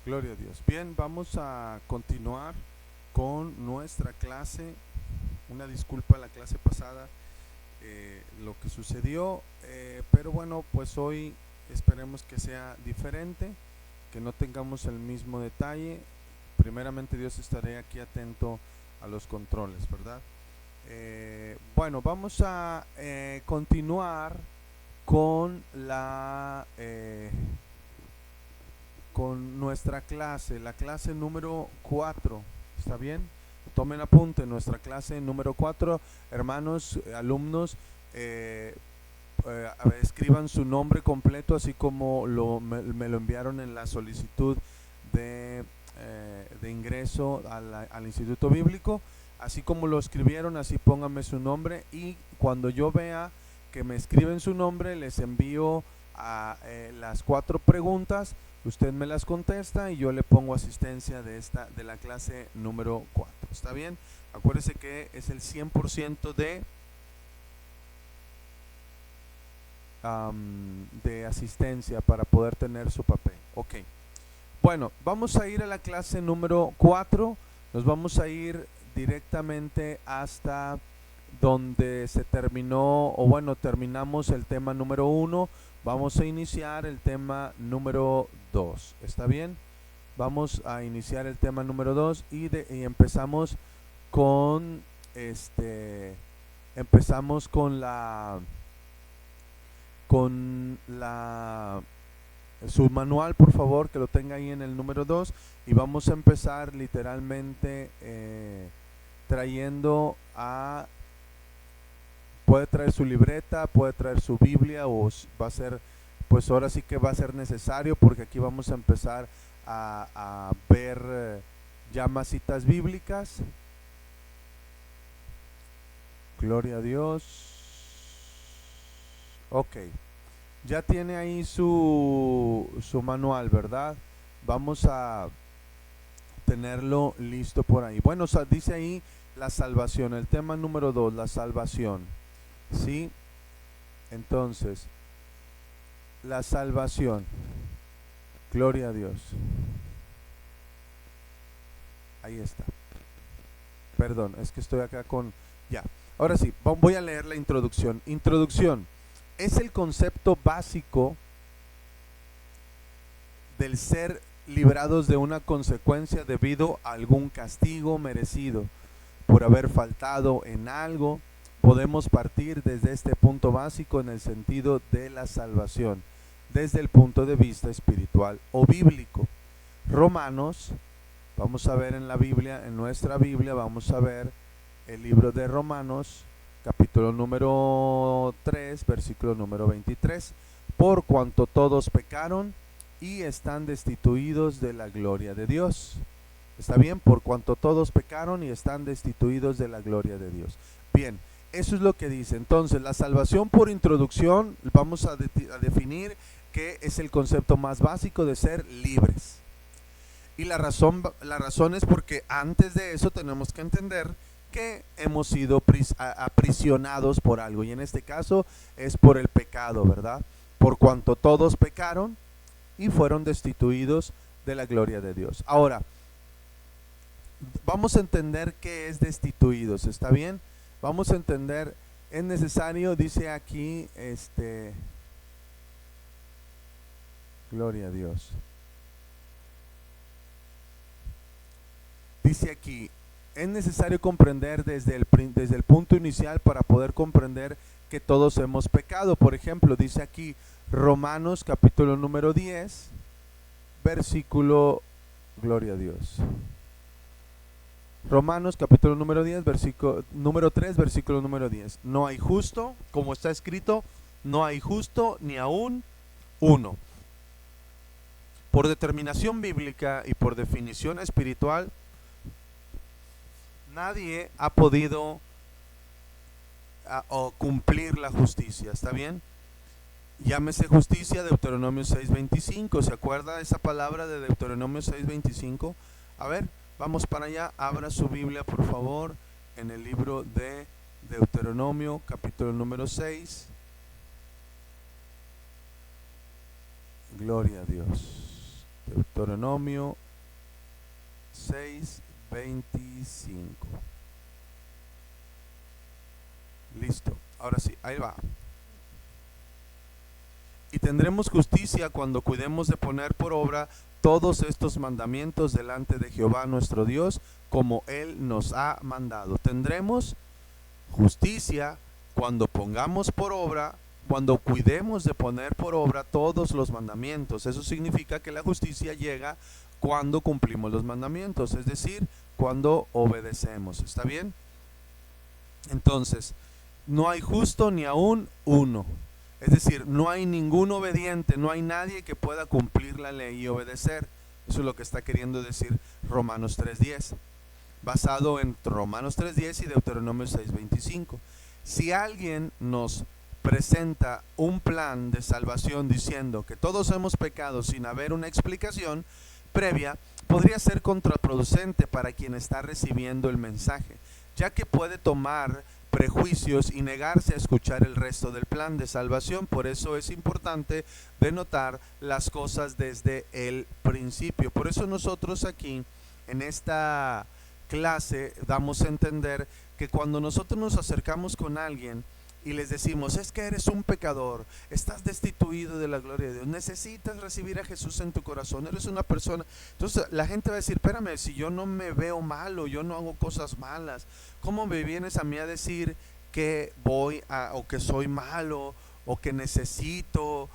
Gloria a Dios. Bien, vamos a continuar con nuestra clase. Una disculpa la clase pasada, lo que sucedió, pero bueno, pues hoy esperemos que sea diferente, que no tengamos el mismo detalle. Primeramente Dios, estaré aquí atento a los controles, ¿verdad? Bueno, vamos a continuar con con nuestra clase, la clase número 4. ¿Está bien? Tomen apunte, nuestra clase número 4. Hermanos, alumnos, escriban su nombre completo, así como me lo enviaron en la solicitud de ingreso al Instituto Bíblico. Así como lo escribieron, así pónganme su nombre, y cuando yo vea que me escriben su nombre, les envío las 4 preguntas. Usted me las contesta y yo le pongo asistencia de la clase número 4. ¿Está bien? Acuérdese que es el 100% de asistencia para poder tener su papel. Ok. Bueno, vamos a ir a la clase número 4. Nos vamos a ir directamente hasta donde se terminó, o bueno, terminamos el tema número 1. Vamos a iniciar el tema número 2. ¿Está bien? Vamos a iniciar el tema número 2 y empezamos con empezamos con la su manual, por favor, que lo tenga ahí en el número 2, y vamos a empezar literalmente trayendo puede traer su libreta, puede traer su Biblia, o va a ser, pues ahora sí que va a ser necesario, porque aquí vamos a empezar a ver ya más citas bíblicas. Gloria a Dios. Ok, ya tiene ahí su manual, ¿verdad? Vamos a tenerlo listo por ahí. Bueno, dice ahí la salvación, el tema número 2, la salvación. ¿Sí? Entonces, la salvación. Gloria a Dios. Ahí está. Perdón, es que estoy acá con... Ya. Ahora sí, voy a leer la introducción. Introducción. Es el concepto básico del ser librados de una consecuencia debido a algún castigo merecido por haber faltado en algo. Podemos partir desde este punto básico en el sentido de la salvación, desde el punto de vista espiritual o bíblico. Romanos, vamos a ver en la Biblia, en nuestra Biblia, vamos a ver el libro de Romanos, capítulo número 3, versículo número 23. Por cuanto todos pecaron y están destituidos de la gloria de Dios. ¿Está bien? Por cuanto todos pecaron y están destituidos de la gloria de Dios. Bien, eso es lo que dice. Entonces, la salvación, por introducción, vamos a definir que es el concepto más básico de ser libres. Y la razón es porque antes de eso tenemos que entender que hemos sido aprisionados por algo, y en este caso es por el pecado, ¿verdad? Por cuanto todos pecaron y fueron destituidos de la gloria de Dios. Ahora, vamos a entender qué es destituidos, ¿está bien? Vamos a entender, es necesario, dice aquí, gloria a Dios. Dice aquí, es necesario comprender desde el punto inicial para poder comprender que todos hemos pecado. Por ejemplo, dice aquí Romanos capítulo número 10, versículo, gloria a Dios. Romanos capítulo número 10, versículo número 3, versículo número 10. No hay justo, como está escrito, no hay justo ni aún uno. Por determinación bíblica y por definición espiritual, nadie ha podido cumplir la justicia, ¿está bien? Llámese justicia, Deuteronomio 6:25. ¿Se acuerda esa palabra de Deuteronomio 6:25? A ver, vamos para allá. Abra su Biblia, por favor, en el libro de Deuteronomio, capítulo número 6. Gloria a Dios. Deuteronomio 6:25. Listo, ahora sí, ahí va. Y tendremos justicia cuando cuidemos de poner por obra todos estos mandamientos delante de Jehová nuestro Dios, como Él nos ha mandado. Tendremos justicia cuando pongamos por obra, cuando cuidemos de poner por obra todos los mandamientos. Eso significa que la justicia llega cuando cumplimos los mandamientos, es decir, cuando obedecemos. ¿Está bien? Entonces, no hay justo ni aún uno. Es decir, no hay ningún obediente, no hay nadie que pueda cumplir la ley y obedecer. Eso es lo que está queriendo decir Romanos 3:10, basado en Romanos 3:10 y Deuteronomio 6:25. Si alguien nos presenta un plan de salvación diciendo que todos hemos pecado sin haber una explicación previa, podría ser contraproducente para quien está recibiendo el mensaje, ya que puede tomar prejuicios y negarse a escuchar el resto del plan de salvación. Por eso es importante denotar las cosas desde el principio. Por eso nosotros aquí en esta clase damos a entender que cuando nosotros nos acercamos con alguien y les decimos, es que eres un pecador, estás destituido de la gloria de Dios, necesitas recibir a Jesús en tu corazón, eres una persona, entonces la gente va a decir, espérame, si yo no me veo malo, yo no hago cosas malas, ¿cómo me vienes a mí a decir que voy a, o que soy malo, o que necesito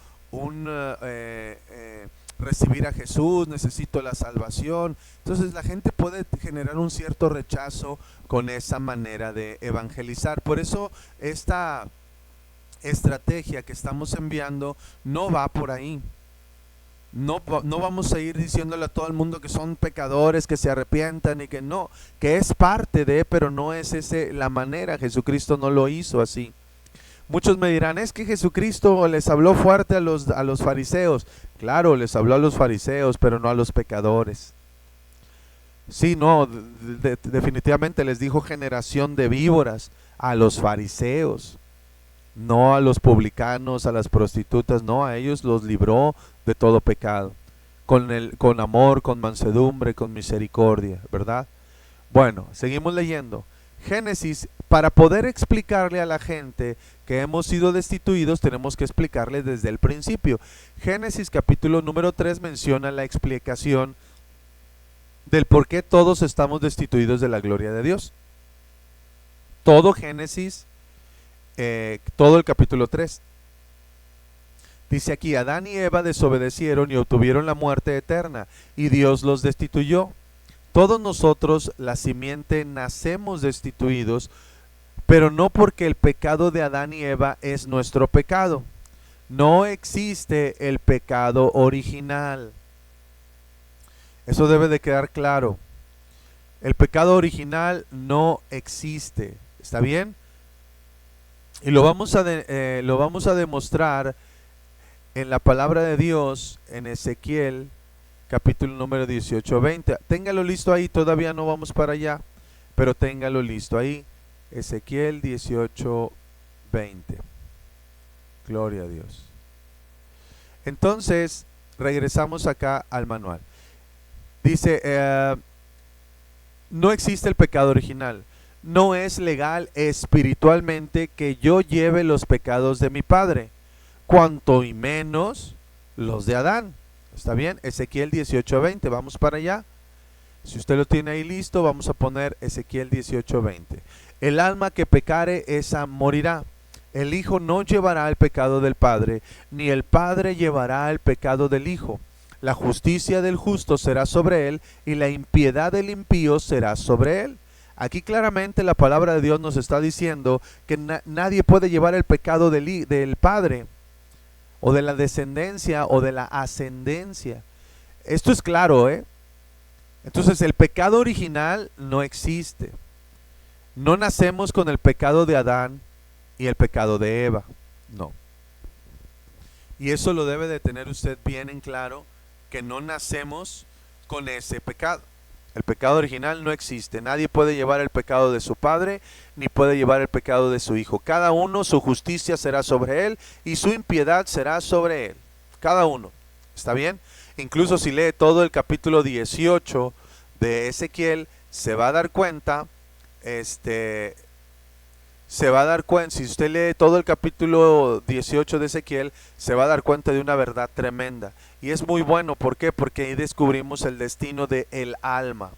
recibir a Jesús, necesito la salvación? Entonces la gente puede generar un cierto rechazo con esa manera de evangelizar. Por eso esta estrategia que estamos enviando no va por ahí. No vamos a ir diciéndole a todo el mundo que son pecadores, que se arrepientan y que no, que es parte de, pero no es la manera. Jesucristo no lo hizo así. Muchos me dirán, es que Jesucristo les habló fuerte a los fariseos. Claro, les habló a los fariseos, pero no a los pecadores. Sí, no, definitivamente les dijo generación de víboras a los fariseos, no a los publicanos, a las prostitutas, no, a ellos los libró de todo pecado, con amor, con mansedumbre, con misericordia, ¿verdad? Bueno, seguimos leyendo. Génesis, para poder explicarle a la gente que hemos sido destituidos, tenemos que explicarle desde el principio. Génesis capítulo número 3 menciona la explicación del por qué todos estamos destituidos de la gloria de Dios. Todo Génesis, todo el capítulo 3. Dice aquí, Adán y Eva desobedecieron y obtuvieron la muerte eterna, y Dios los destituyó. Todos nosotros, la simiente, nacemos destituidos, pero no porque el pecado de Adán y Eva es nuestro pecado. No existe el pecado original. Eso debe de quedar claro. El pecado original no existe. ¿Está bien? Y lo vamos a demostrar en la palabra de Dios, en Ezequiel capítulo número 18-20. Téngalo listo ahí, todavía no vamos para allá, pero téngalo listo ahí. Ezequiel 18-20. Gloria a Dios. Entonces, regresamos acá al manual. Dice, no existe el pecado original. No es legal espiritualmente que yo lleve los pecados de mi padre, cuanto y menos los de Adán. ¿Está bien? Ezequiel 18:20, vamos para allá. Si usted lo tiene ahí listo, vamos a poner Ezequiel 18:20. El alma que pecare, esa morirá. El hijo no llevará el pecado del padre, ni el padre llevará el pecado del hijo. La justicia del justo será sobre él, y la impiedad del impío será sobre él. Aquí claramente la palabra de Dios nos está diciendo que nadie puede llevar el pecado del padre, o de la descendencia, o de la ascendencia. Esto es claro, ¿eh? Entonces el pecado original no existe. No nacemos con el pecado de Adán y el pecado de Eva, no. Y eso lo debe de tener usted bien en claro, que no nacemos con ese pecado. El pecado original no existe. Nadie puede llevar el pecado de su padre, ni puede llevar el pecado de su hijo. Cada uno, su justicia será sobre él, y su impiedad será sobre él. Cada uno. ¿Está bien? Incluso si lee todo el capítulo 18 de Ezequiel, se va a dar cuenta, si usted lee todo el capítulo 18 de Ezequiel, se va a dar cuenta de una verdad tremenda. Y es muy bueno, ¿por qué? Porque ahí descubrimos el destino del alma.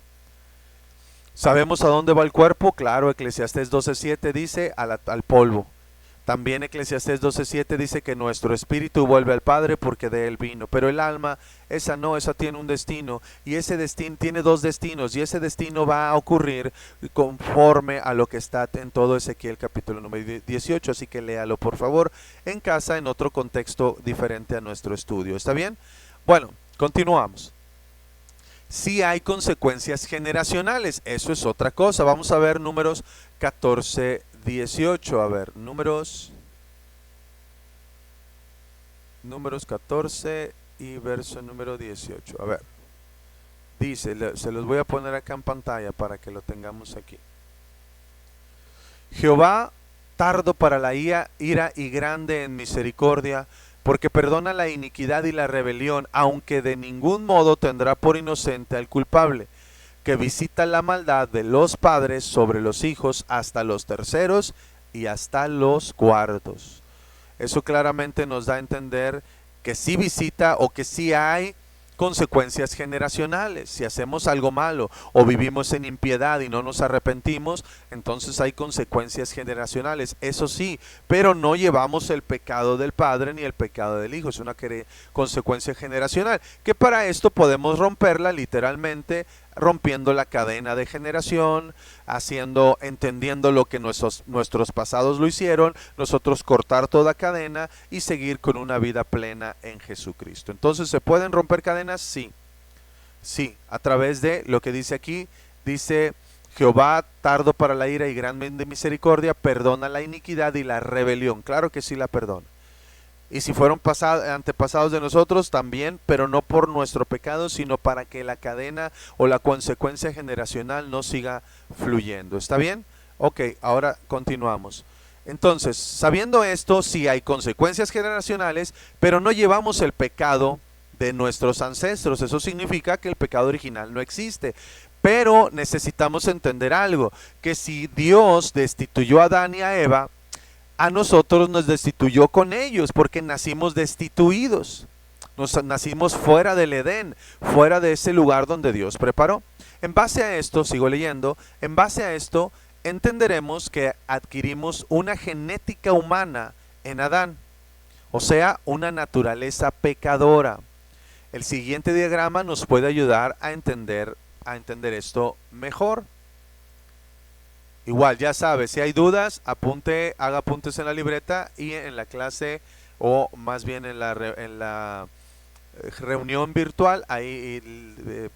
¿Sabemos a dónde va el cuerpo? Claro, Eclesiastés 12:7 dice al polvo. También Eclesiastés 12:7 dice que nuestro espíritu vuelve al Padre porque de él vino. Pero el alma, esa no, esa tiene un destino. Y ese destino tiene dos destinos. Y ese destino va a ocurrir conforme a lo que está en todo Ezequiel capítulo número 18. Así que léalo por favor en casa en otro contexto diferente a nuestro estudio. ¿Está bien? Bueno, continuamos. Sí hay consecuencias generacionales, eso es otra cosa. Vamos a ver Números 14:18. A ver, Números 14 y verso número 18. A ver, dice, se los voy a poner acá en pantalla para que lo tengamos aquí. Jehová, tardo para la ira y grande en misericordia, porque perdona la iniquidad y la rebelión, aunque de ningún modo tendrá por inocente al culpable, que visita la maldad de los padres sobre los hijos hasta los terceros y hasta los cuartos. Eso claramente nos da a entender que sí visita o que sí hay consecuencias generacionales. Si hacemos algo malo o vivimos en impiedad y no nos arrepentimos, entonces hay consecuencias generacionales, eso sí, pero no llevamos el pecado del padre ni el pecado del hijo, es una consecuencia generacional, que para esto podemos romperla literalmente rompiendo la cadena de generación, entendiendo lo que nuestros pasados lo hicieron, nosotros cortar toda cadena y seguir con una vida plena en Jesucristo. Entonces, ¿se pueden romper cadenas? Sí, sí, a través de lo que dice aquí, dice Jehová tardo para la ira y grande de misericordia, perdona la iniquidad y la rebelión. Claro que sí la perdona. Y si fueron antepasados de nosotros también, pero no por nuestro pecado, sino para que la cadena o la consecuencia generacional no siga fluyendo. ¿Está bien? Ok, ahora continuamos. Entonces, sabiendo esto, sí hay consecuencias generacionales, pero no llevamos el pecado de nuestros ancestros. Eso significa que el pecado original no existe. Pero necesitamos entender algo, que si Dios destituyó a Adán y a Eva, a nosotros nos destituyó con ellos porque nacimos destituidos. Nacimos fuera del Edén, fuera de ese lugar donde Dios preparó. En base a esto, sigo leyendo, en base a esto entenderemos que adquirimos una genética humana en Adán, o sea, una naturaleza pecadora. El siguiente diagrama nos puede ayudar a entender esto mejor. Igual, ya sabes, si hay dudas, haga apuntes en la libreta y en la clase, o más bien en la reunión virtual, ahí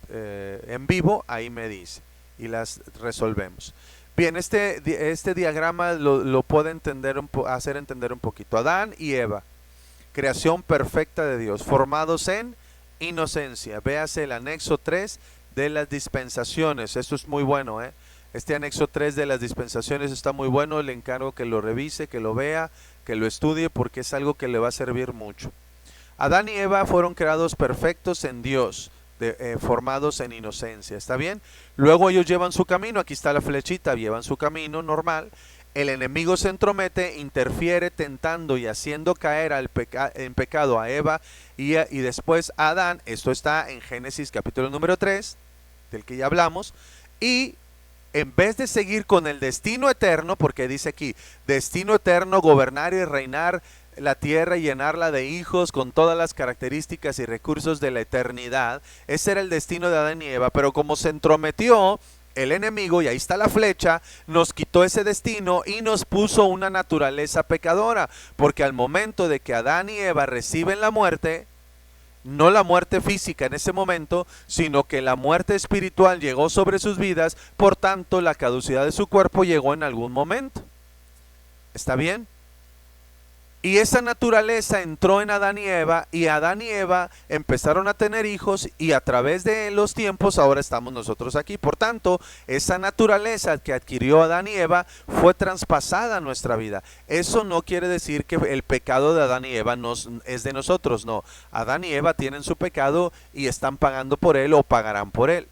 en vivo, ahí me dice y las resolvemos. Bien, este diagrama lo puede hacer entender un poquito. Adán y Eva, creación perfecta de Dios, formados en inocencia. Véase el anexo 3 de las dispensaciones. Esto es muy bueno, Este anexo 3 de las dispensaciones está muy bueno, le encargo que lo revise, que lo vea, que lo estudie, porque es algo que le va a servir mucho. Adán y Eva fueron creados perfectos en Dios, formados en inocencia, ¿está bien? Luego ellos llevan su camino, aquí está la flechita, llevan su camino normal. El enemigo se entromete, interfiere, tentando y haciendo caer en pecado a Eva y después a Adán. Esto está en Génesis capítulo número 3, del que ya hablamos, y en vez de seguir con el destino eterno, porque dice aquí, destino eterno, gobernar y reinar la tierra y llenarla de hijos con todas las características y recursos de la eternidad, ese era el destino de Adán y Eva, pero como se entrometió el enemigo, y ahí está la flecha, nos quitó ese destino y nos puso una naturaleza pecadora, porque al momento de que Adán y Eva reciben la muerte, no la muerte física en ese momento, sino que la muerte espiritual llegó sobre sus vidas, por tanto la caducidad de su cuerpo llegó en algún momento. ¿Está bien? Y esa naturaleza entró en Adán y Eva, y Adán y Eva empezaron a tener hijos, y a través de los tiempos ahora estamos nosotros aquí. Por tanto, esa naturaleza que adquirió Adán y Eva fue traspasada a nuestra vida. Eso no quiere decir que el pecado de Adán y Eva es de nosotros, no. Adán y Eva tienen su pecado y están pagando por él o pagarán por él.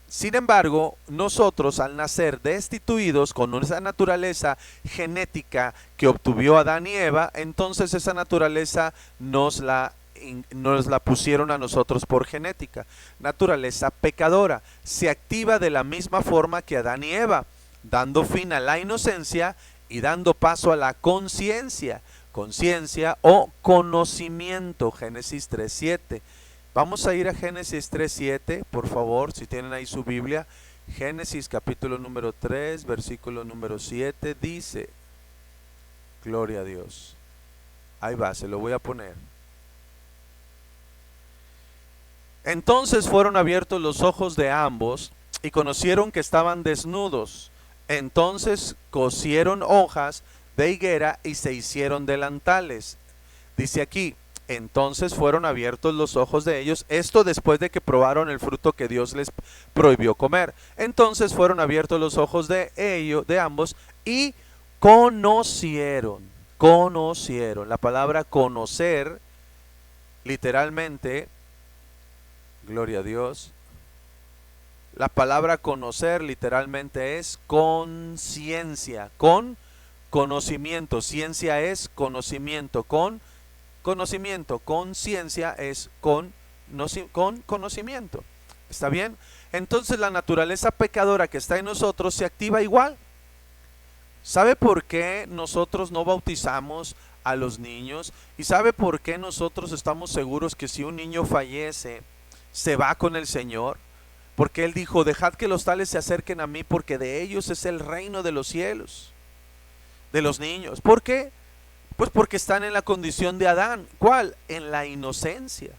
Sin embargo, nosotros al nacer destituidos con esa naturaleza genética que obtuvo Adán y Eva, entonces esa naturaleza nos la pusieron a nosotros por genética. Naturaleza pecadora. Se activa de la misma forma que Adán y Eva, dando fin a la inocencia y dando paso a la conciencia. Conciencia o conocimiento. Génesis 3:7. Vamos a ir a Génesis 3:7, por favor, si tienen ahí su Biblia. Génesis capítulo número 3, versículo número 7, dice, gloria a Dios. Ahí va, se lo voy a poner. Entonces fueron abiertos los ojos de ambos y conocieron que estaban desnudos. Entonces cosieron hojas de higuera y se hicieron delantales. Dice aquí, entonces fueron abiertos los ojos de ellos, esto después de que probaron el fruto que Dios les prohibió comer. Entonces fueron abiertos los ojos de ellos, de ambos, y conocieron. La palabra conocer, literalmente, gloria a Dios, la palabra conocer literalmente es conciencia, con conocimiento. Ciencia es conocimiento, con conocimiento, conciencia es con conocimiento. ¿Está bien? Entonces la naturaleza pecadora que está en nosotros se activa igual. ¿Sabe por qué nosotros no bautizamos a los niños? ¿Y sabe por qué nosotros estamos seguros que si un niño fallece, se va con el Señor? Porque Él dijo, dejad que los tales se acerquen a mí, porque de ellos es el reino de los cielos. De los niños. ¿Por qué? Pues porque están en la condición de Adán. ¿Cuál? En la inocencia.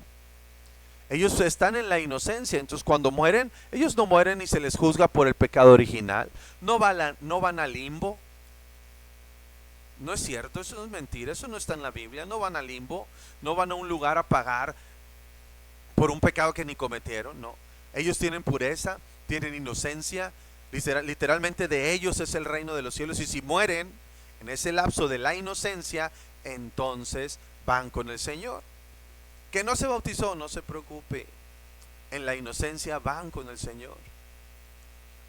Ellos están en la inocencia. Entonces cuando mueren, ellos no mueren y se les juzga por el pecado original. No van al limbo. No es cierto, eso no es mentira, eso no está en la Biblia. No van al limbo, no van a un lugar a pagar por un pecado que ni cometieron, no. Ellos tienen pureza, tienen inocencia. Literalmente de ellos es el reino de los cielos. Y si mueren en ese lapso de la inocencia, entonces van con el Señor. Que no se bautizó, no se preocupe. En la inocencia van con el Señor.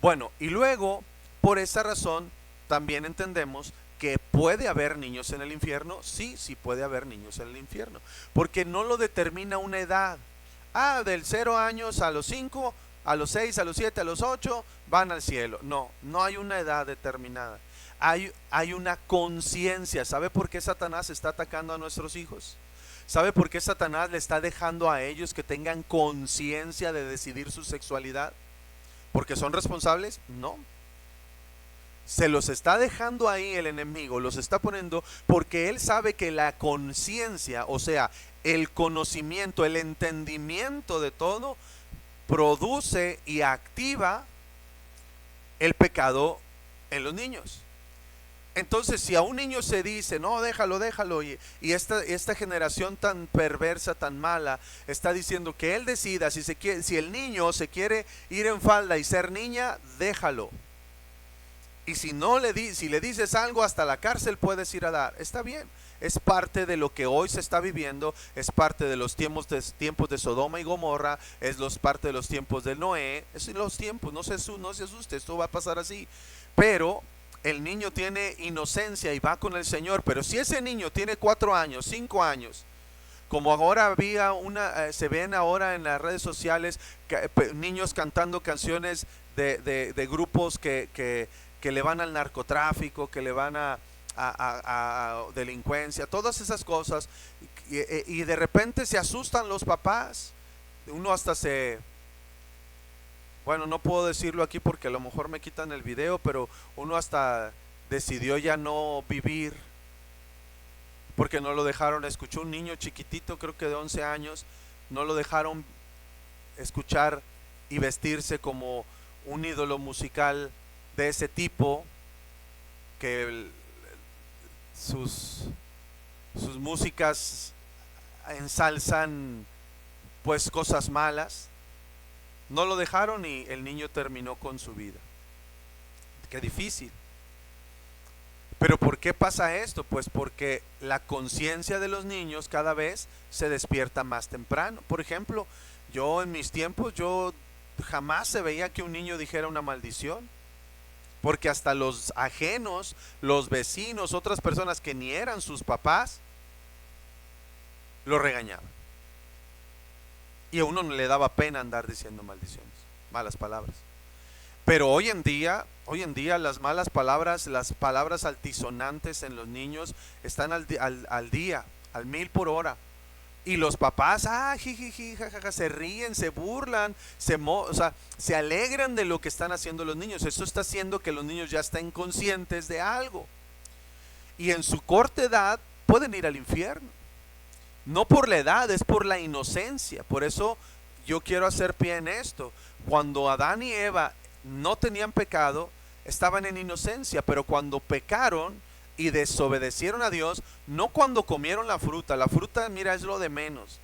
Bueno, y luego, por esa razón, también entendemos que puede haber niños en el infierno. Sí, sí puede haber niños en el infierno. Porque no lo determina una edad. Del 0 años a los 5, a los 6, a los 7, a los 8, van al cielo. No, no hay una edad determinada. Hay una conciencia. ¿Sabe por qué Satanás está atacando a nuestros hijos? ¿Sabe por qué Satanás le está dejando a ellos que tengan conciencia de decidir su sexualidad? ¿Porque son responsables? No. Se los está dejando ahí el enemigo, los está poniendo porque él sabe que la conciencia, o sea, el conocimiento, el entendimiento de todo, produce y activa el pecado en los niños. Entonces, si a un niño se dice, no, déjalo, y esta generación tan perversa, tan mala, está diciendo que él decida si el niño se quiere ir en falda y ser niña, déjalo. Y si le dices algo, hasta la cárcel puedes ir a dar. Está bien, es parte de lo que hoy se está viviendo, es parte de los tiempos de Sodoma y Gomorra, parte de los tiempos de Noé, es los tiempos, no se asuste, esto va a pasar así. Pero el niño tiene inocencia y va con el Señor. Pero si ese niño tiene 4 años, 5 años, como ahora se ven ahora en las redes sociales niños cantando canciones de grupos que le van al narcotráfico, que le van a delincuencia, todas esas cosas, y de repente se asustan los papás. Uno hasta bueno, no puedo decirlo aquí porque a lo mejor me quitan el video, pero uno hasta decidió ya no vivir porque no lo dejaron. Escuchó un niño chiquitito, creo que de 11 años, no lo dejaron escuchar y vestirse como un ídolo musical de ese tipo, que sus sus músicas ensalzan pues cosas malas. No lo dejaron y el niño terminó con su vida. Qué difícil. Pero ¿por qué pasa esto? Pues porque la conciencia de los niños cada vez se despierta más temprano. Por ejemplo, yo en mis tiempos, yo jamás se veía que un niño dijera una maldición. Porque hasta los ajenos, los vecinos, otras personas que ni eran sus papás, lo regañaban. Y a uno no le daba pena andar diciendo maldiciones, malas palabras. Pero hoy en día las malas palabras, las palabras altisonantes en los niños están al día, al 1000 por hora. Y los papás, jijiji, jajaja, se ríen, se burlan, o sea, se alegran de lo que están haciendo los niños. Eso está haciendo que los niños ya estén conscientes de algo. Y en su corta edad pueden ir al infierno. No por la edad, es por la inocencia. Por eso yo quiero hacer pie en esto. Cuando Adán y Eva no tenían pecado, estaban en inocencia, pero cuando pecaron y desobedecieron a Dios, no cuando comieron la fruta, mira, es lo de menos.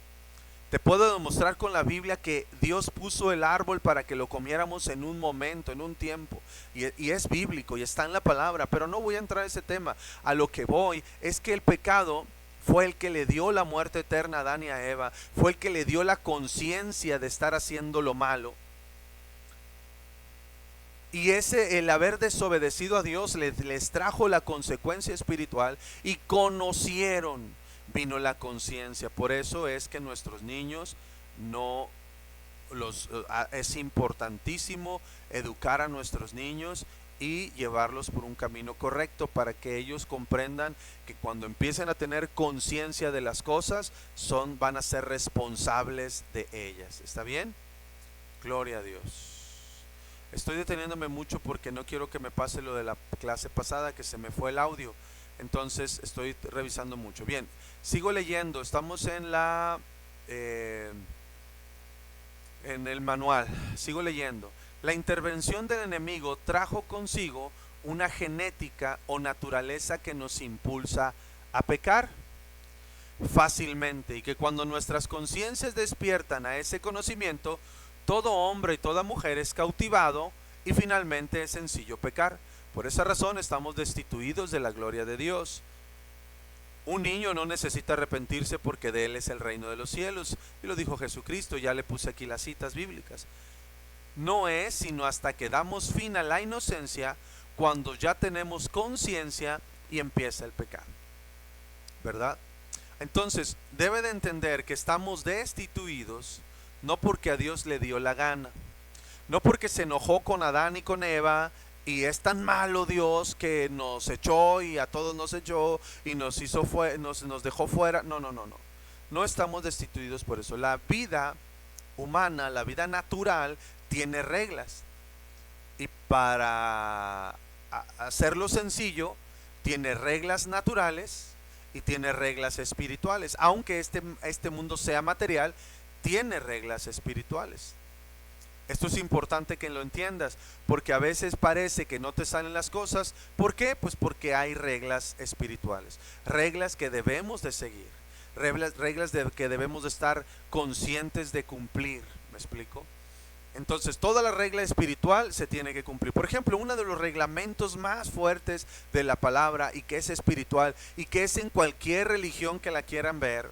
Te puedo demostrar con la Biblia que Dios puso el árbol para que lo comiéramos en un momento, en un tiempo, y es bíblico y está en la palabra, pero no voy a entrar en ese tema. A lo que voy es que el pecado fue el que le dio la muerte eterna a Adán y a Eva, fue el que le dio la conciencia de estar haciendo lo malo. Y el haber desobedecido a Dios les trajo la consecuencia espiritual y conocieron, vino la conciencia. Por eso es que nuestros niños es importantísimo educar a nuestros niños y llevarlos por un camino correcto para que ellos comprendan que cuando empiecen a tener conciencia de las cosas van a ser responsables de ellas. ¿Está bien? Gloria a Dios. Estoy deteniéndome mucho porque no quiero que me pase lo de la clase pasada, que se me fue el audio. Entonces estoy revisando mucho. Bien, sigo leyendo. Estamos en el manual. Sigo leyendo. La intervención del enemigo trajo consigo una genética o naturaleza que nos impulsa a pecar fácilmente, y que cuando nuestras conciencias despiertan a ese conocimiento, todo hombre y toda mujer es cautivado y finalmente es sencillo pecar. Por esa razón estamos destituidos de la gloria de Dios. Un niño no necesita arrepentirse porque de él es el reino de los cielos. Y lo dijo Jesucristo, ya le puse aquí las citas bíblicas. No es sino hasta que damos fin a la inocencia cuando ya tenemos conciencia y empieza el pecado. ¿Verdad? Entonces, debe de entender que estamos destituidos no porque a Dios le dio la gana, no porque se enojó con Adán y con Eva y es tan malo Dios que nos echó y a todos nos echó y nos dejó fuera. No. No estamos destituidos por eso. La vida humana, la vida natural tiene reglas, y para hacerlo sencillo, tiene reglas naturales y tiene reglas espirituales. Aunque este mundo sea material, tiene reglas espirituales. Esto es importante que lo entiendas, porque a veces parece que no te salen las cosas. ¿Por qué? Pues porque hay reglas espirituales, reglas que debemos de seguir, reglas que debemos de estar conscientes de cumplir. ¿Me explico? Entonces toda la regla espiritual se tiene que cumplir. Por ejemplo, uno de los reglamentos más fuertes de la palabra, y que es espiritual, y que es en cualquier religión que la quieran ver,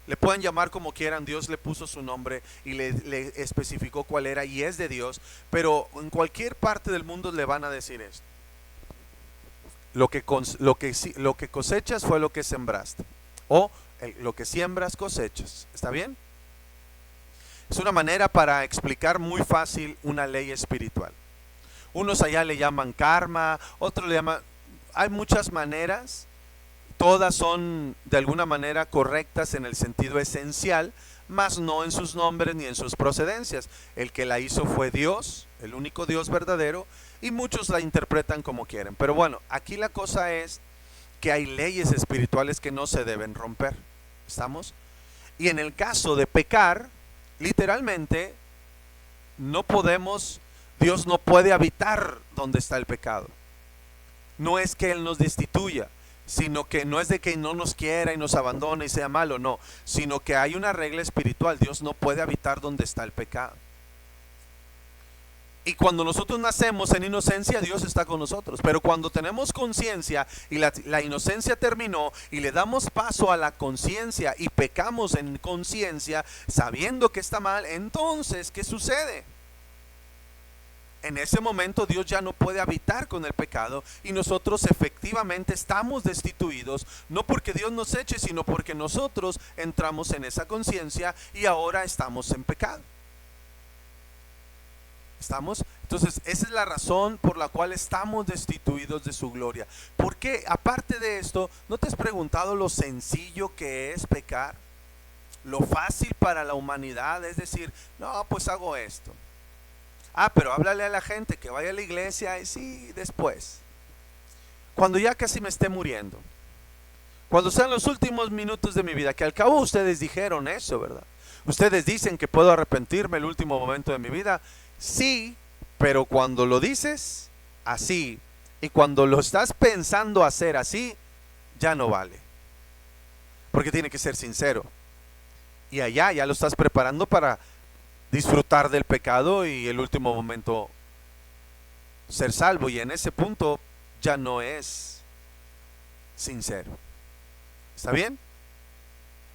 le pueden llamar como quieran, Dios le puso su nombre y le especificó cuál era, y es de Dios, pero en cualquier parte del mundo le van a decir esto: lo que cosechas fue lo que sembraste, o lo que siembras cosechas. ¿Está bien? Es una manera para explicar muy fácil una ley espiritual. Unos allá le llaman karma, otros le llaman... Hay muchas maneras. Todas son de alguna manera correctas en el sentido esencial, mas no en sus nombres ni en sus procedencias. El que la hizo fue Dios, el único Dios verdadero, y muchos la interpretan como quieren. Pero bueno, aquí la cosa es que hay leyes espirituales que no se deben romper. ¿Estamos? Y en el caso de pecar, literalmente, Dios no puede habitar donde está el pecado. No es que Él nos destituya, sino que no es de que no nos quiera y nos abandone y sea malo, no, sino que hay una regla espiritual. Dios no puede habitar donde está el pecado. Y cuando nosotros nacemos en inocencia, Dios está con nosotros. Pero cuando tenemos conciencia y la inocencia terminó y le damos paso a la conciencia y pecamos en conciencia, sabiendo que está mal, entonces, ¿qué sucede? En ese momento Dios ya no puede habitar con el pecado y nosotros efectivamente estamos destituidos, no porque Dios nos eche, sino porque nosotros entramos en esa conciencia y ahora estamos en pecado. ¿Estamos? Entonces, esa es la razón por la cual estamos destituidos de su gloria. Porque aparte de esto, ¿no te has preguntado lo sencillo que es pecar? Lo fácil para la humanidad es decir, no, pues hago esto. Pero háblale a la gente que vaya a la iglesia y sí, después. Cuando ya casi me esté muriendo. Cuando sean los últimos minutos de mi vida, que al cabo ustedes dijeron eso, ¿verdad? Ustedes dicen que puedo arrepentirme el último momento de mi vida. Sí, pero cuando lo dices así y cuando lo estás pensando hacer así, ya no vale. Porque tiene que ser sincero. Y allá ya lo estás preparando para disfrutar del pecado y el último momento ser salvo. Y en ese punto ya no es sincero. ¿Está bien?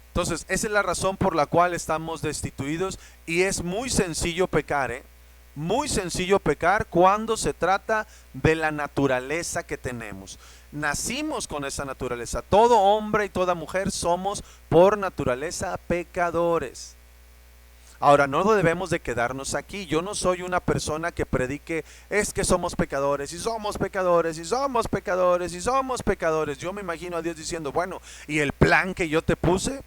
Entonces, esa es la razón por la cual estamos destituidos y es muy sencillo pecar, ¿eh? Muy sencillo pecar cuando se trata de la naturaleza que tenemos. Nacimos con esa naturaleza. Todo hombre y toda mujer somos por naturaleza pecadores. Ahora, no debemos de quedarnos aquí. Yo no soy una persona que predique, es que somos pecadores y somos pecadores y somos pecadores y somos pecadores. Yo me imagino a Dios diciendo, bueno, ¿y el plan que yo te puse?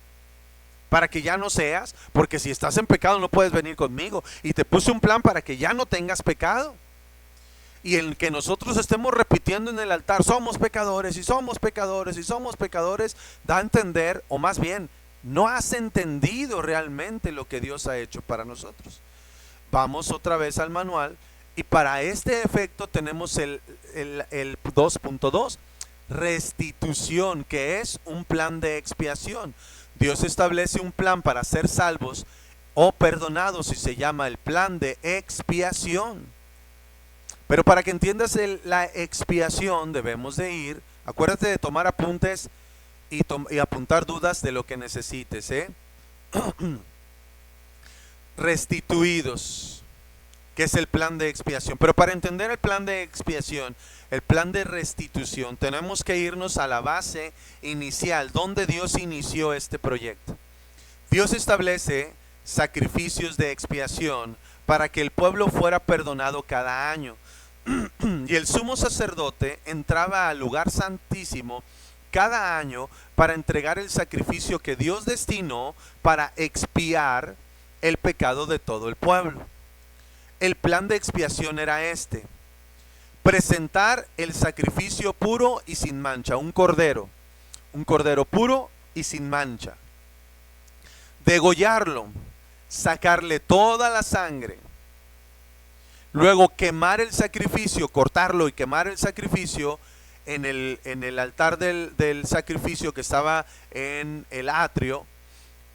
Para que ya no seas, porque si estás en pecado no puedes venir conmigo. Y te puse un plan para que ya no tengas pecado. Y el que nosotros estemos repitiendo en el altar, somos pecadores y somos pecadores y somos pecadores, da a entender, o más bien, no has entendido realmente lo que Dios ha hecho para nosotros. Vamos otra vez al manual y para este efecto tenemos el 2.2, restitución, que es un plan de expiación. Dios establece un plan para ser salvos o perdonados y se llama el plan de expiación. Pero para que entiendas la expiación debemos de ir, acuérdate de tomar apuntes y apuntar dudas de lo que necesites, ¿eh? Restituidos, que es el plan de expiación. Pero para entender el plan de expiación, el plan de restitución, tenemos que irnos a la base inicial, donde Dios inició este proyecto. Dios establece sacrificios de expiación para que el pueblo fuera perdonado cada año. Y el sumo sacerdote entraba al lugar santísimo cada año para entregar el sacrificio que Dios destinó para expiar el pecado de todo el pueblo. El plan de expiación era este: presentar el sacrificio puro y sin mancha, un cordero puro y sin mancha, degollarlo, sacarle toda la sangre, luego quemar el sacrificio, cortarlo y quemar el sacrificio en el altar del sacrificio que estaba en el atrio,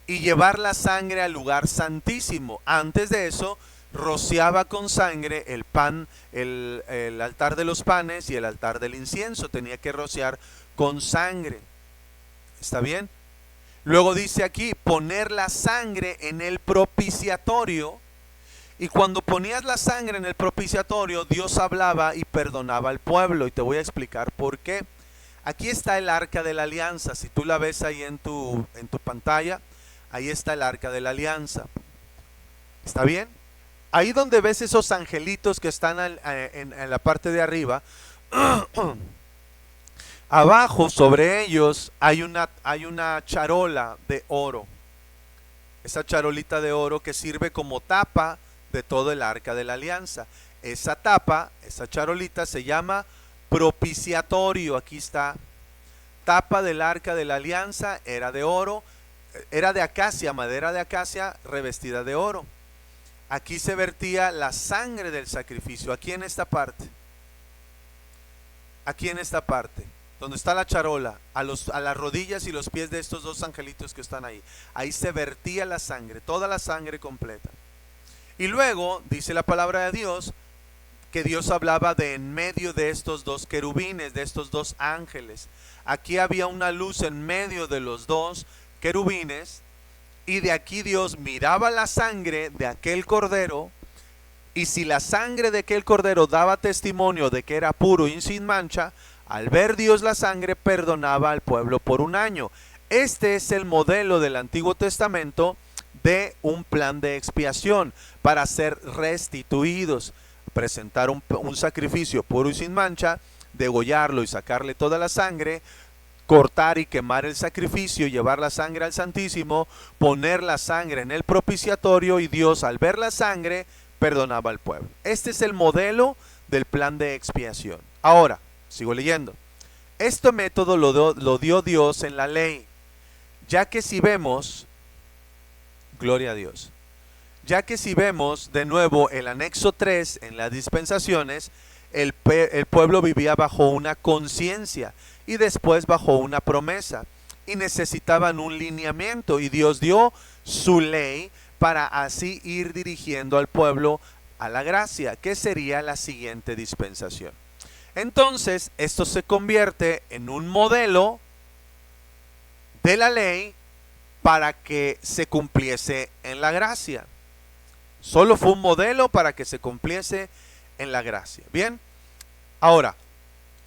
y llevar la sangre al lugar santísimo. Antes de eso rociaba con sangre el pan, el altar de los panes y el altar del incienso, tenía que rociar con sangre. ¿Está bien? Luego dice aquí, poner la sangre en el propiciatorio. Y cuando ponías la sangre en el propiciatorio, Dios hablaba y perdonaba al pueblo. Y te voy a explicar por qué. Aquí está el arca de la alianza. Si tú la ves ahí en tu pantalla, ahí está el arca de la alianza. ¿Está bien? Ahí donde ves esos angelitos que están en la parte de arriba, abajo sobre ellos hay una charola de oro. Esa charolita de oro que sirve como tapa de todo el arca de la alianza. Esa tapa, esa charolita se llama propiciatorio. Aquí está. Tapa del arca de la alianza, era de oro, era de acacia, madera de acacia revestida de oro. Aquí se vertía la sangre del sacrificio, aquí en esta parte. Aquí en esta parte. donde está la charola, a las rodillas y los pies de estos dos angelitos que están ahí. Ahí se vertía la sangre, toda la sangre completa. Y luego dice la palabra de Dios que Dios hablaba de en medio de estos dos querubines, de estos dos ángeles. Aquí había una luz en medio de los dos querubines, y de aquí Dios miraba la sangre de aquel cordero, y si la sangre de aquel cordero daba testimonio de que era puro y sin mancha, al ver Dios la sangre perdonaba al pueblo por un año. Este es el modelo del Antiguo Testamento de un plan de expiación para ser restituidos, presentar un sacrificio puro y sin mancha, degollarlo y sacarle toda la sangre, cortar y quemar el sacrificio, llevar la sangre al Santísimo, poner la sangre en el propiciatorio, y Dios, al ver la sangre, perdonaba al pueblo. Este es el modelo del plan de expiación. Ahora, sigo leyendo. Este método lo dio Dios en la ley, ya que si vemos, gloria a Dios, ya que si vemos de nuevo el anexo 3 en las dispensaciones, el pueblo vivía bajo una conciencia y después bajo una promesa, y necesitaban un lineamiento, y Dios dio su ley para así ir dirigiendo al pueblo a la gracia, que sería la siguiente dispensación. Entonces esto se convierte en un modelo de la ley para que se cumpliese en la gracia. Solo fue un modelo para que se cumpliese en la gracia. Bien, ahora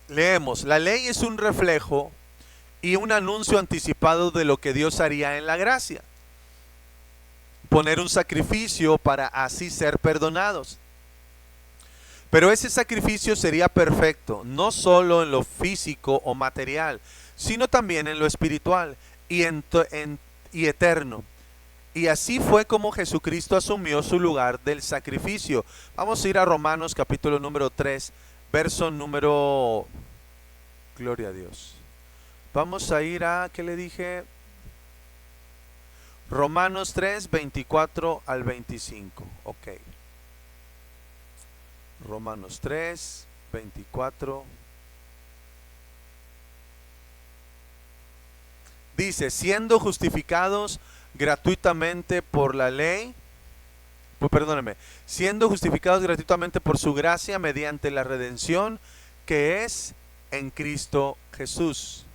leemos. La ley es un reflejo y un anuncio anticipado de lo que Dios haría en la gracia. Poner un sacrificio para así ser perdonados. Pero ese sacrificio sería perfecto, no solo en lo físico o material, sino también en lo espiritual y eterno. Y así fue como Jesucristo asumió su lugar del sacrificio. Vamos a ir a Romanos capítulo número 3, verso número... Gloria a Dios. Vamos a ir a, ¿qué le dije? Romanos 3, 24 al 25. Ok. Romanos 3, 24. Dice, siendo justificados gratuitamente por la ley, siendo justificados gratuitamente por su gracia mediante la redención que es en Cristo Jesús,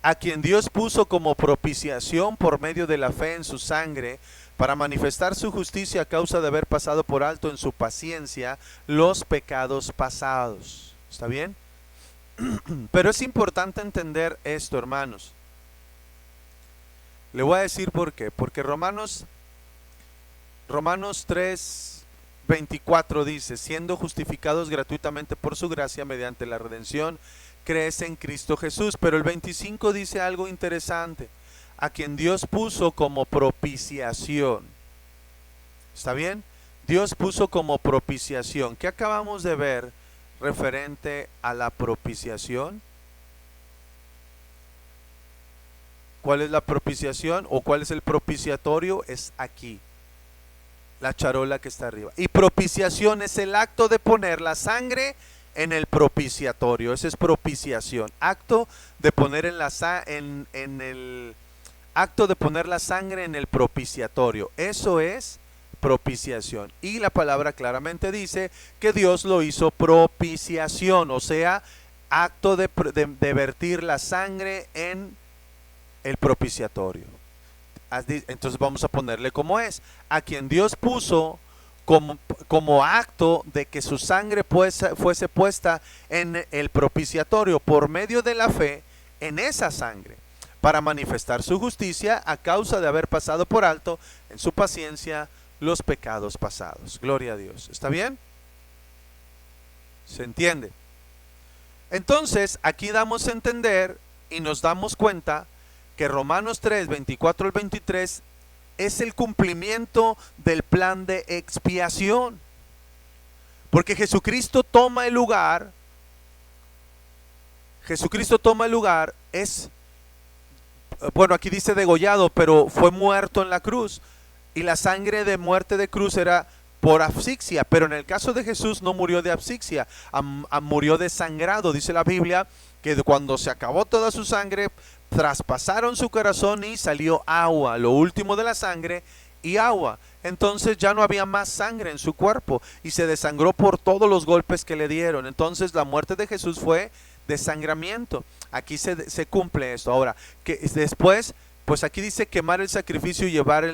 a quien Dios puso como propiciación por medio de la fe en su sangre, para manifestar su justicia a causa de haber pasado por alto en su paciencia los pecados pasados. ¿Está bien? Pero es importante entender esto, hermanos. Le voy a decir por qué. Porque Romanos 3, 24 dice, siendo justificados gratuitamente por su gracia mediante la redención, crees en Cristo Jesús. Pero el 25 dice algo interesante, a quien Dios puso como propiciación. ¿Está bien? Dios puso como propiciación. ¿Qué acabamos de ver referente a la propiciación? ¿Cuál es la propiciación o cuál es el propiciatorio? Es aquí, la charola que está arriba. Y propiciación es el acto de poner la sangre en el propiciatorio. Esa es propiciación. Acto de poner acto de poner la sangre en el propiciatorio. Eso es propiciación. Y la palabra claramente dice que Dios lo hizo propiciación, o sea, acto de vertir la sangre en el propiciatorio. Entonces vamos a ponerle como es, a quien Dios puso como acto de que su sangre fuese puesta en el propiciatorio por medio de la fe en esa sangre, para manifestar su justicia a causa de haber pasado por alto en su paciencia los pecados pasados. Gloria a Dios. ¿Está bien? ¿Se entiende? Entonces aquí damos a entender y nos damos cuenta que Romanos 3, 24 al 23 es el cumplimiento del plan de expiación, porque Jesucristo toma el lugar. Bueno, aquí dice degollado, pero fue muerto en la cruz, y la sangre de muerte de cruz era por asfixia, pero en el caso de Jesús no murió de asfixia, murió desangrado. Dice la Biblia que cuando se acabó toda su sangre, traspasaron su corazón y salió agua, lo último de la sangre y agua. Entonces ya no había más sangre en su cuerpo y se desangró por todos los golpes que le dieron. Entonces la muerte de Jesús fue desangramiento. Aquí se cumple esto. Ahora, que después, pues aquí dice quemar el sacrificio y llevar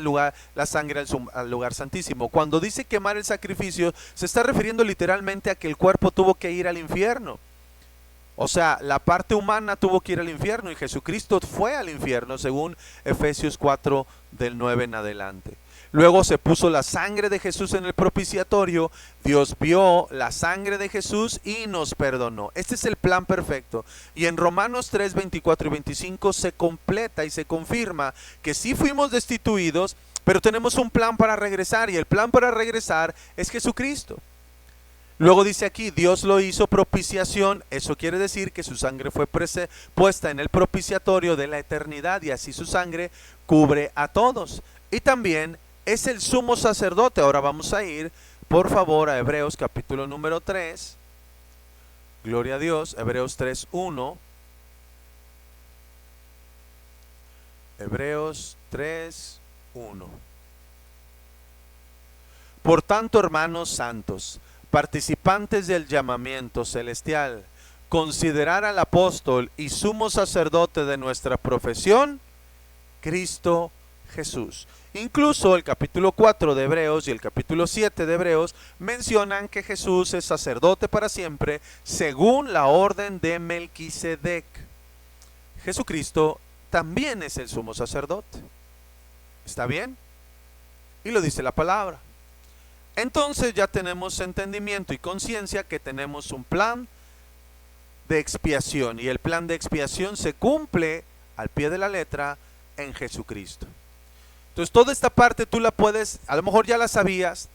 la sangre al lugar santísimo. Cuando dice quemar el sacrificio, se está refiriendo literalmente a que el cuerpo tuvo que ir al infierno. O sea, la parte humana tuvo que ir al infierno y Jesucristo fue al infierno, según Efesios 4 del 9 en adelante. Luego se puso la sangre de Jesús en el propiciatorio, Dios vio la sangre de Jesús y nos perdonó. Este es el plan perfecto. Y en Romanos 3, 24 y 25 se completa y se confirma que sí fuimos destituidos, pero tenemos un plan para regresar, y el plan para regresar es Jesucristo. Luego dice aquí, Dios lo hizo propiciación. Eso quiere decir que su sangre fue puesta en el propiciatorio de la eternidad, y así su sangre cubre a todos. Y también es el sumo sacerdote. Ahora vamos a ir, por favor, a Hebreos capítulo número 3. Gloria a Dios. Hebreos 3:1. Hebreos 3:1. Por tanto, hermanos santos, participantes del llamamiento celestial, considerar al apóstol y sumo sacerdote de nuestra profesión, Cristo Jesús. Incluso el capítulo 4 de Hebreos y el capítulo 7 de Hebreos mencionan que Jesús es sacerdote para siempre según la orden de Melquisedec. Jesucristo también es el sumo sacerdote. ¿Está bien? Y lo dice la palabra. Entonces ya tenemos entendimiento y conciencia que tenemos un plan de expiación, y el plan de expiación se cumple al pie de la letra en Jesucristo. Entonces toda esta parte tú la puedes, a lo mejor ya la sabías,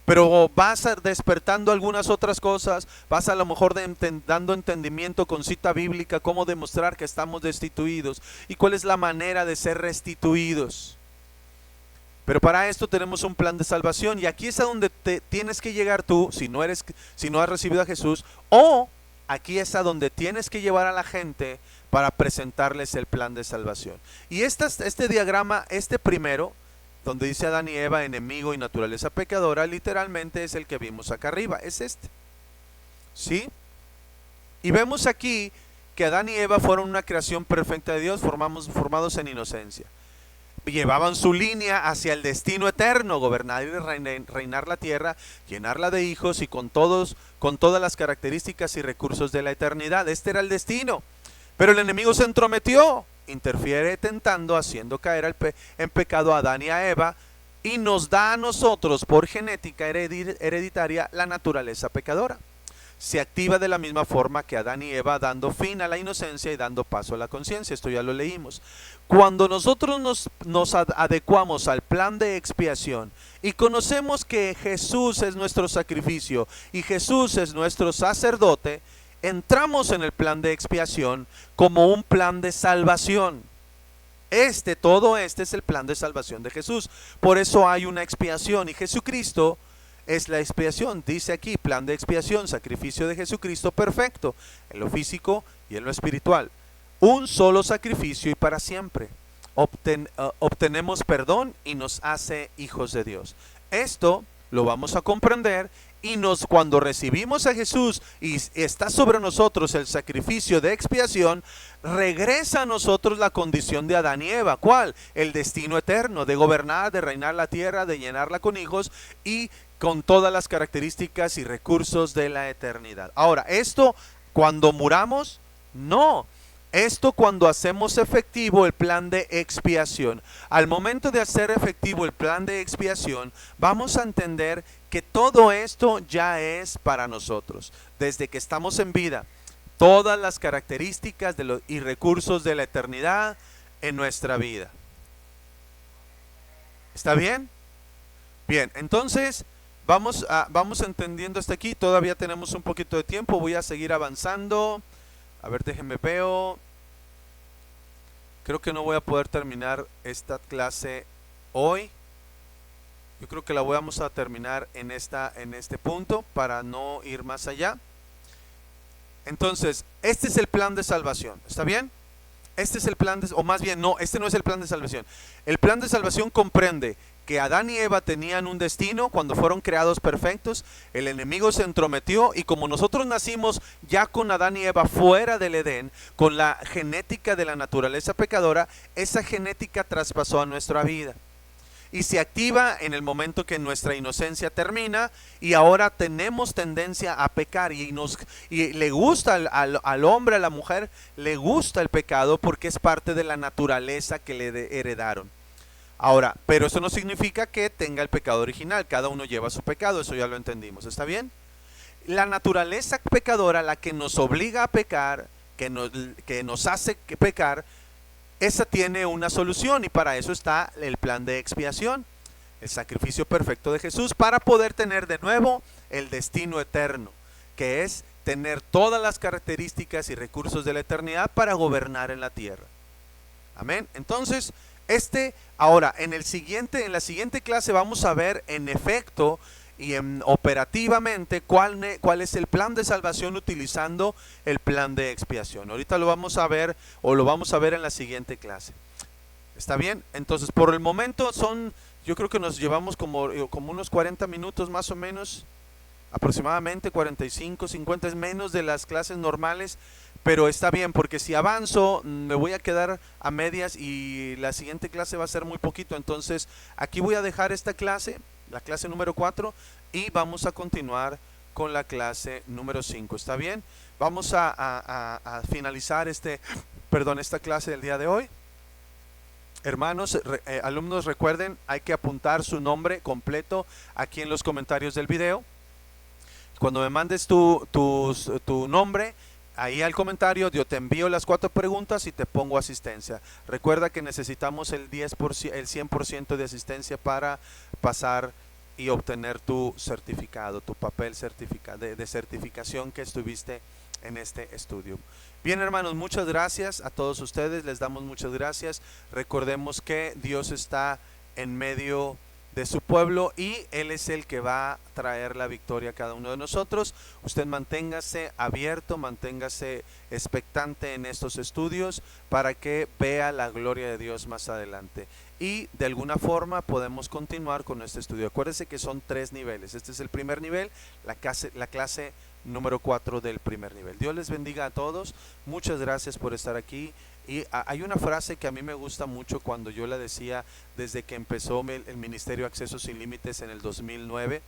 pero vas despertando algunas otras cosas, vas a lo mejor dando entendimiento con cita bíblica, cómo demostrar que estamos destituidos y cuál es la manera de ser restituidos. Pero para esto tenemos un plan de salvación, y aquí es a donde tienes que llegar tú, si no has recibido a Jesús, o aquí es a donde tienes que llevar a la gente para presentarles el plan de salvación. Y este diagrama, este primero, donde dice Adán y Eva, enemigo y naturaleza pecadora, literalmente es el que vimos acá arriba, es este. ¿Sí? Y vemos aquí que Adán y Eva fueron una creación perfecta de Dios, formados en inocencia. Llevaban su línea hacia el destino eterno, gobernar y reinar la tierra, llenarla de hijos y con todas las características y recursos de la eternidad. Este era el destino. Pero el enemigo se entrometió, interfiere tentando, haciendo caer en pecado a Adán y a Eva, y nos da a nosotros por genética hereditaria la naturaleza pecadora. Se activa de la misma forma que Adán y Eva, dando fin a la inocencia y dando paso a la conciencia. Esto ya lo leímos. Cuando nosotros nos adecuamos al plan de expiación y conocemos que Jesús es nuestro sacrificio y Jesús es nuestro sacerdote, entramos en el plan de expiación como un plan de salvación. Todo este es el plan de salvación de Jesús. Por eso hay una expiación, y Jesucristo es la expiación. Dice aquí, plan de expiación, sacrificio de Jesucristo perfecto, en lo físico y en lo espiritual. Un solo sacrificio y para siempre. Obtenemos perdón y nos hace hijos de Dios. Esto lo vamos a comprender, y cuando recibimos a Jesús y está sobre nosotros el sacrificio de expiación, regresa a nosotros la condición de Adán y Eva. ¿Cuál? El destino eterno, de gobernar, de reinar la tierra, de llenarla con hijos y con todas las características y recursos de la eternidad. Ahora, ¿esto cuando muramos? No. Esto cuando hacemos efectivo el plan de expiación. Al momento de hacer efectivo el plan de expiación, vamos a entender que todo esto ya es para nosotros. Desde que estamos en vida, todas las características y recursos de la eternidad en nuestra vida. ¿Está bien? Bien, entonces vamos entendiendo hasta aquí. Todavía tenemos un poquito de tiempo, voy a seguir avanzando. A ver, déjenme veo. Creo que no voy a poder terminar esta clase hoy. Yo creo que la vamos a terminar en este punto para no ir más allá. Entonces, este es el plan de salvación, ¿está bien? Este es el plan de, o más bien no, este no es el plan de salvación. El plan de salvación comprende que Adán y Eva tenían un destino cuando fueron creados perfectos, el enemigo se entrometió y como nosotros nacimos ya con Adán y Eva fuera del Edén, con la genética de la naturaleza pecadora, esa genética traspasó a nuestra vida y se activa en el momento que nuestra inocencia termina y ahora tenemos tendencia a pecar y le gusta al hombre, a la mujer, le gusta el pecado porque es parte de la naturaleza que le heredaron. Ahora, pero eso no significa que tenga el pecado original, cada uno lleva su pecado, eso ya lo entendimos, ¿está bien? La naturaleza pecadora, la que nos obliga a pecar, que nos hace pecar, esa tiene una solución y para eso está el plan de expiación, el sacrificio perfecto de Jesús para poder tener de nuevo el destino eterno, que es tener todas las características y recursos de la eternidad para gobernar en la tierra. Amén. Entonces, ahora en la siguiente clase vamos a ver en efecto y operativamente cuál es el plan de salvación utilizando el plan de expiación. Ahorita lo vamos a ver en la siguiente clase. ¿Está bien? Entonces, por el momento yo creo que nos llevamos como unos 40 minutos más o menos, aproximadamente 45, 50, es menos de las clases normales, pero está bien porque si avanzo me voy a quedar a medias y la siguiente clase va a ser muy poquito. Entonces aquí voy a dejar esta clase, la clase número 4, y vamos a continuar con la clase número 5. ¿Está bien? Vamos a finalizar esta clase del día de hoy. Hermanos, alumnos, recuerden, hay que apuntar su nombre completo aquí en los comentarios del video. Cuando me mandes tu nombre ahí al comentario, yo te envío las 4 preguntas y te pongo asistencia. Recuerda que necesitamos el 100% de asistencia para pasar y obtener tu certificado, tu papel de certificación que estuviste en este estudio. Bien, hermanos, muchas gracias a todos ustedes, les damos muchas gracias. Recordemos que Dios está en medio de su pueblo y Él es el que va a traer la victoria a cada uno de nosotros. Usted manténgase abierto, manténgase expectante en estos estudios para que vea la gloria de Dios más adelante y de alguna forma podemos continuar con este estudio. Acuérdense que son 3 niveles. Este es el primer nivel, la clase número 4 del primer nivel. Dios les bendiga a todos, muchas gracias por estar aquí. Y hay una frase que a mí me gusta mucho cuando yo la decía desde que empezó el Ministerio Acceso Sin Límites en el 2009.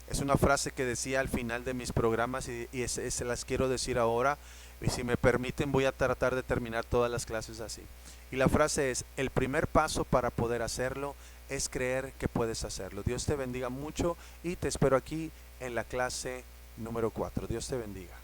Es una frase que decía al final de mis programas y se las quiero decir ahora. Y si me permiten voy a tratar de terminar todas las clases así. Y la frase es: el primer paso para poder hacerlo es creer que puedes hacerlo. Dios te bendiga mucho y te espero aquí en la clase número 4. Dios te bendiga.